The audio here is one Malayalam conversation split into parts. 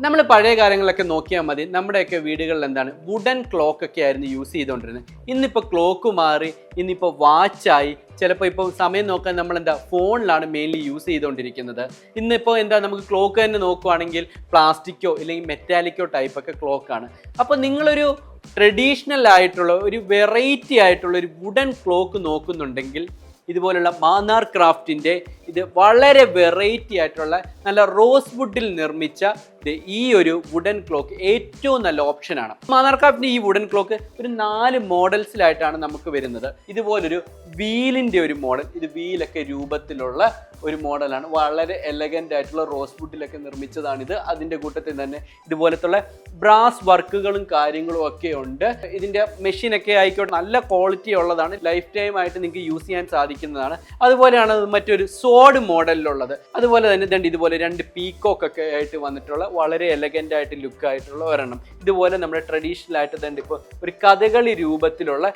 നമ്മൾ പഴയ കാലങ്ങളിലൊക്കെ നോക്കിയാൽ മതി, നമ്മുടെയൊക്കെ വീടുകളിൽ എന്താണ് വുഡൻ ക്ലോക്ക് ഒക്കെ ആയിരുന്നു യൂസ് ചെയ്തുകൊണ്ടിരുന്നത്. ഇന്നിപ്പോൾ ക്ലോക്ക് മാറി, ഇന്നിപ്പോൾ വാച്ചായി, ചിലപ്പോൾ ഇപ്പോൾ സമയം നോക്കാൻ നമ്മൾ എന്താ ഫോണിലാണ് മെയിൻലി യൂസ് ചെയ്തുകൊണ്ടിരിക്കുന്നത്. ഇന്നിപ്പോൾ എന്താ നമുക്ക് ക്ലോക്ക് തന്നെ നോക്കുവാണെങ്കിൽ പ്ലാസ്റ്റിക്കോ ഇല്ലെങ്കിൽ മെറ്റാലിക്കോ ടൈപ്പൊക്കെ ക്ലോക്കാണ്. അപ്പോൾ നിങ്ങളൊരു ട്രഡീഷണൽ ആയിട്ടുള്ള ഒരു വെറൈറ്റി ആയിട്ടുള്ള ഒരു വുഡൻ ക്ലോക്ക് നോക്കുന്നുണ്ടെങ്കിൽ ഇതുപോലുള്ള മാന്നാർ ക്രാഫ്റ്റിൻ്റെ ഇത് വളരെ വെറൈറ്റി ആയിട്ടുള്ള നല്ല റോസ് വുഡിൽ നിർമ്മിച്ച ഈ ഒരു വുഡൻ ക്ലോക്ക് ഏറ്റവും നല്ല ഓപ്ഷനാണ്. മാന്നാർ ക്രാഫ്റ്റിൻ്റെ ഈ വുഡൻ ക്ലോക്ക് ഒരു 4 മോഡൽസിലായിട്ടാണ് നമുക്ക് വരുന്നത്. ഇതുപോലൊരു വീലിൻ്റെ ഒരു മോഡൽ, ഇത് വീലൊക്കെ രൂപത്തിലുള്ള ഒരു മോഡലാണ്. വളരെ എലഗൻ്റ് ആയിട്ടുള്ള റോസ് വുഡിലൊക്കെ നിർമ്മിച്ചതാണിത്. അതിൻ്റെ കൂട്ടത്തിൽ തന്നെ ഇതുപോലത്തുള്ള ബ്രാസ് വർക്കുകളും കാര്യങ്ങളും ഒക്കെ ഉണ്ട്. ഇതിൻ്റെ മെഷീനൊക്കെ ആയിക്കോട്ടെ നല്ല ക്വാളിറ്റി ഉള്ളതാണ്. ലൈഫ് ടൈം ആയിട്ട് നിങ്ങൾക്ക് യൂസ് ചെയ്യാൻ സാധിക്കുന്നതാണ്. അതുപോലെയാണ് മറ്റൊരു സോഡ് മോഡലിലുള്ളത്. അതുപോലെ തന്നെ ഇതുപോലെ 2 പീക്കോക്കൊക്കെ ആയിട്ട് വന്നിട്ടുള്ള വളരെ എലഗൻ്റ് ആയിട്ട് ലുക്കായിട്ടുള്ള ഒരെണ്ണം. ഇതുപോലെ നമ്മുടെ ട്രഡീഷണൽ ആയിട്ട് തന്നെ ഇപ്പോൾ ഒരു കഥകളി രൂപത്തിലുള്ള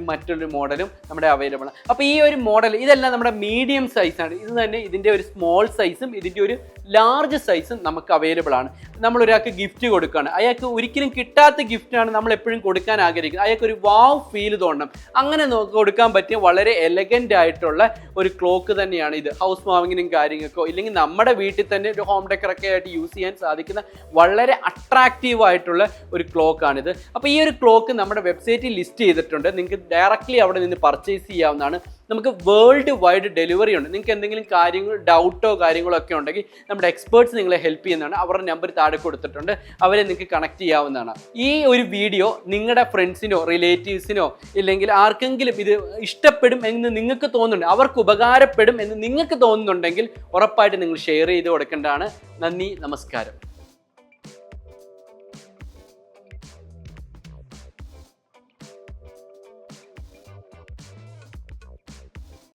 മറ്റൊരു മോഡലും നമ്മുടെ അവൈലബിൾ ആണ്. അപ്പോൾ ഈ ഒരു മോഡൽ ഇതെല്ലാം നമ്മുടെ മീഡിയം സൈസാണ്. ഇത് തന്നെ ഇതിൻ്റെ ഒരു സ്മോൾ സൈസും ഇതിൻ്റെ ഒരു ലാർജ് സൈസും നമുക്ക് അവൈലബിൾ ആണ്. നമ്മൾ ഒരാൾക്ക് ഗിഫ്റ്റ് കൊടുക്കുകയാണ്, അയാൾക്ക് ഒരിക്കലും കിട്ടാത്ത ഗിഫ്റ്റാണ് നമ്മൾ എപ്പോഴും കൊടുക്കാൻ ആഗ്രഹിക്കുന്നത്. അയാൾക്ക് ഒരു വാവ് ഫീൽ തോന്നണം. അങ്ങനെ കൊടുക്കാൻ പറ്റിയ വളരെ എലഗൻ്റ് ആയിട്ടുള്ള ഒരു ക്ലോക്ക് തന്നെയാണ് ഇത്. ഹൗസ് വാമിങ്ങിനും കാര്യങ്ങൾക്കോ ഇല്ലെങ്കിൽ നമ്മുടെ വീട്ടിൽ തന്നെ ഒരു ഹോം ഡെക്കറൊക്കെ ആയിട്ട് യൂസ് ചെയ്യാൻ സാധിക്കുന്ന വളരെ അട്രാക്റ്റീവ് ആയിട്ടുള്ള ഒരു ക്ലോക്കാണിത്. അപ്പോൾ ഈ ഒരു ക്ലോക്ക് നമ്മുടെ വെബ്സൈറ്റിൽ ലിസ്റ്റ് ചെയ്തിട്ടുണ്ട്. നിങ്ങൾക്ക് ഡയറക്റ്റ്ലി അവിടെ നിന്ന് പർച്ചേസ് ചെയ്യാവുന്നതാണ്. നമുക്ക് വേൾഡ് വൈഡ് ഡെലിവറി ഉണ്ട്. നിങ്ങൾക്ക് എന്തെങ്കിലും കാര്യങ്ങൾ ഡൗട്ടോ കാര്യങ്ങളോ ഒക്കെ ഉണ്ടെങ്കിൽ നമ്മുടെ എക്സ്പേർട്സ് നിങ്ങളെ ഹെൽപ്പ് ചെയ്യുന്നതാണ്. അവരുടെ നമ്പർ താഴെ കൊടുത്തിട്ടുണ്ട്, അവരെ നിങ്ങൾക്ക് കണക്ട് ചെയ്യാവുന്നതാണ്. ഈ ഒരു വീഡിയോ നിങ്ങളുടെ ഫ്രണ്ട്സിനോ റിലേറ്റീവ്സിനോ ഇല്ലെങ്കിൽ ആർക്കെങ്കിലും ഇത് ഇഷ്ടപ്പെടും എന്ന് നിങ്ങൾക്ക് തോന്നുന്നുണ്ട്, അവർക്ക് ഉപകാരപ്പെടും എന്ന് നിങ്ങൾക്ക് തോന്നുന്നുണ്ടെങ്കിൽ ഉറപ്പായിട്ട് നിങ്ങൾ ഷെയർ ചെയ്ത് കൊടുക്കേണ്ടതാണ്. നന്ദി, നമസ്കാരം.